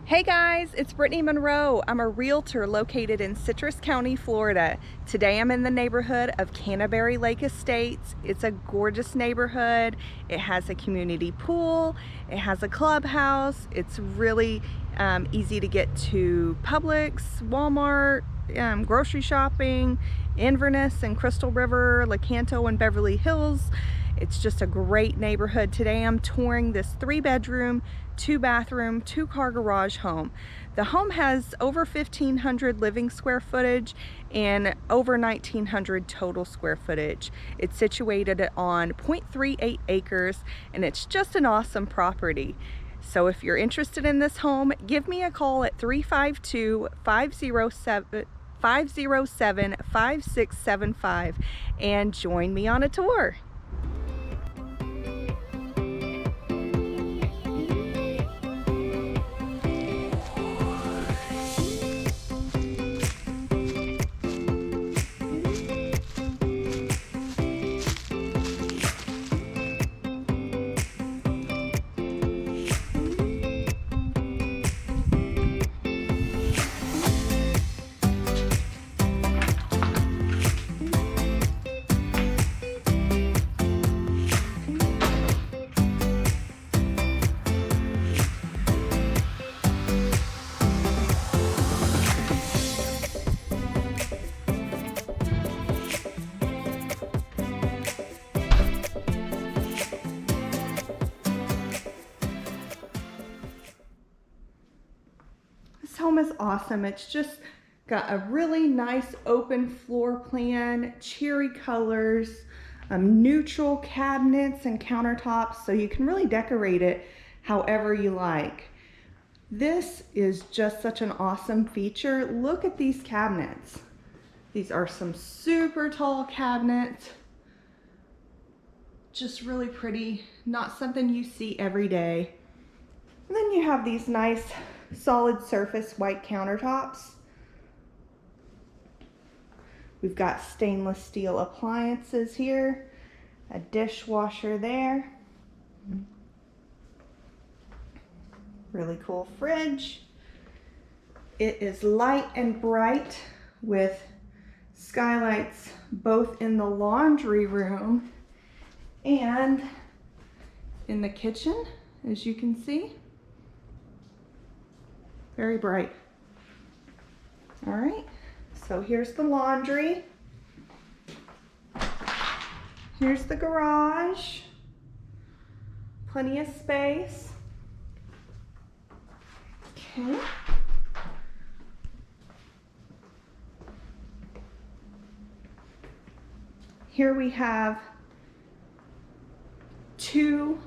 Hey guys, it's Brittany Monroe. I'm a realtor located in Citrus County, Florida. Today I'm in the neighborhood of Canterbury Lake Estates. It's a gorgeous neighborhood. It has a community pool. It has a clubhouse. It's really easy to get to Publix, Walmart, grocery shopping, Inverness and Crystal River, Lecanto and Beverly Hills. It's just a great neighborhood. Today I'm touring this 3-bedroom, 2-bathroom, 2-car garage home. The home has over 1,500 living square footage and over 1,900 total square footage. It's situated on 0.38 acres and it's just an awesome property. So if you're interested in this home, give me a call at 352-507-5675 and join me on a tour. This home is awesome. It's just got a really nice open floor plan, cherry colors, neutral cabinets and countertops, so you can really decorate it however you like. This is just such an awesome feature. Look at these cabinets. These are some super tall cabinets. Just really pretty, not something you see every day. And then you have these nice solid surface white countertops. We've got stainless steel appliances here, a dishwasher there, really cool fridge. It is light and bright with skylights both in the laundry room and in the kitchen, as you can see. Very bright. All right, so here's the laundry. Here's the garage. Plenty of space. Okay. Here we have 2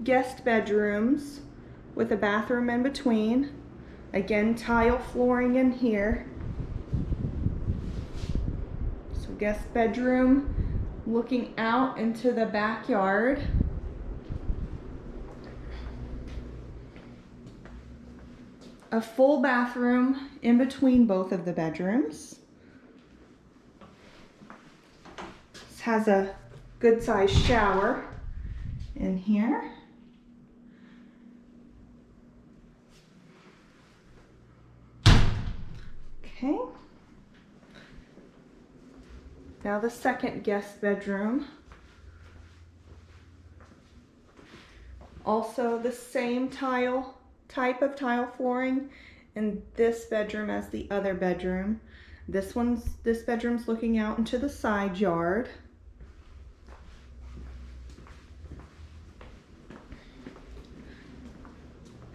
guest bedrooms with a bathroom in between. Again, tile flooring in here. So guest bedroom looking out into the backyard. A full bathroom in between both of the bedrooms. This has a good sized shower in here. Okay. Now the second guest bedroom. Also the same type of tile flooring in this bedroom as the other bedroom. This bedroom's looking out into the side yard.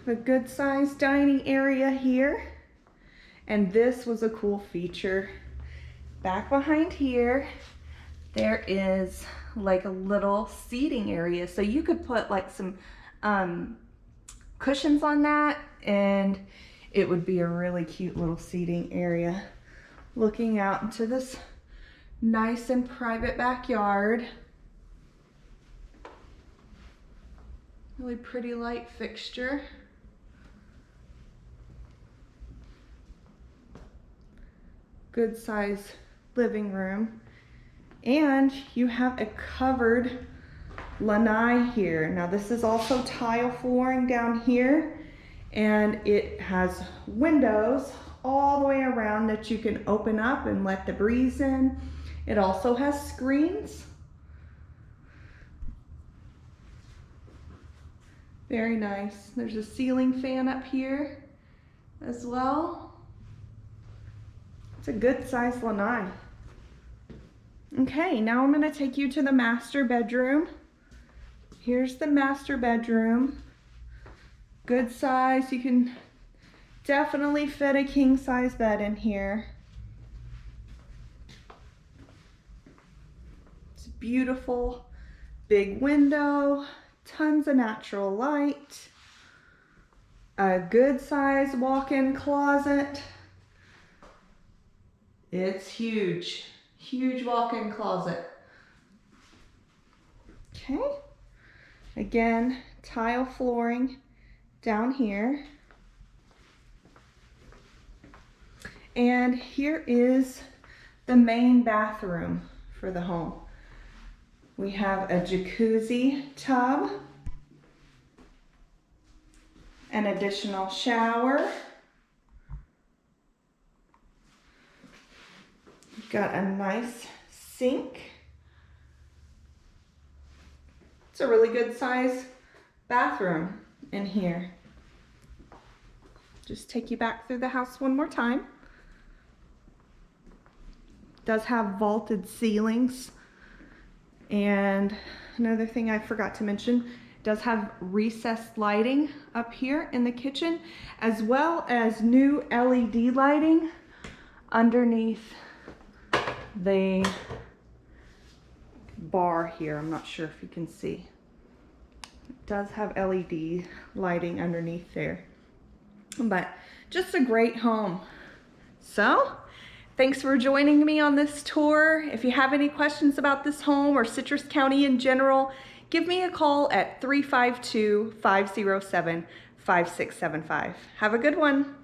A good sized dining area here. And this was a cool feature. Back behind here, there is like a little seating area. So you could put like some cushions on that and it would be a really cute little seating area. Looking out into this nice and private backyard. Really pretty light fixture. Good size living room, and you have a covered lanai here. Now this is also tile flooring down here, And it has windows all the way around that you can open up and let the breeze in. It also has screens. Very nice. There's a ceiling fan up here as well. It's a good size lanai. Okay, now I'm going to take you to the master bedroom. Here's the master bedroom. Good size. You can definitely fit a king size bed in here. It's beautiful. Big window. Tons of natural light. A good size walk-in closet. It's huge. Huge walk-in closet. Okay. Again, tile flooring down here. And here is the main bathroom for the home. We have a jacuzzi tub, an additional shower. We've got a nice sink. It's a really good size bathroom in here. Just take you back through the house one more time. Does have vaulted ceilings. And another thing I forgot to mention, does have recessed lighting up here in the kitchen, as well as new LED lighting underneath the bar here. I'm not sure if you can see. It does have LED lighting underneath there. But just a great home. So, thanks for joining me on this tour. If you have any questions about this home or Citrus County in general, give me a call at 352-507-5675. Have a good one.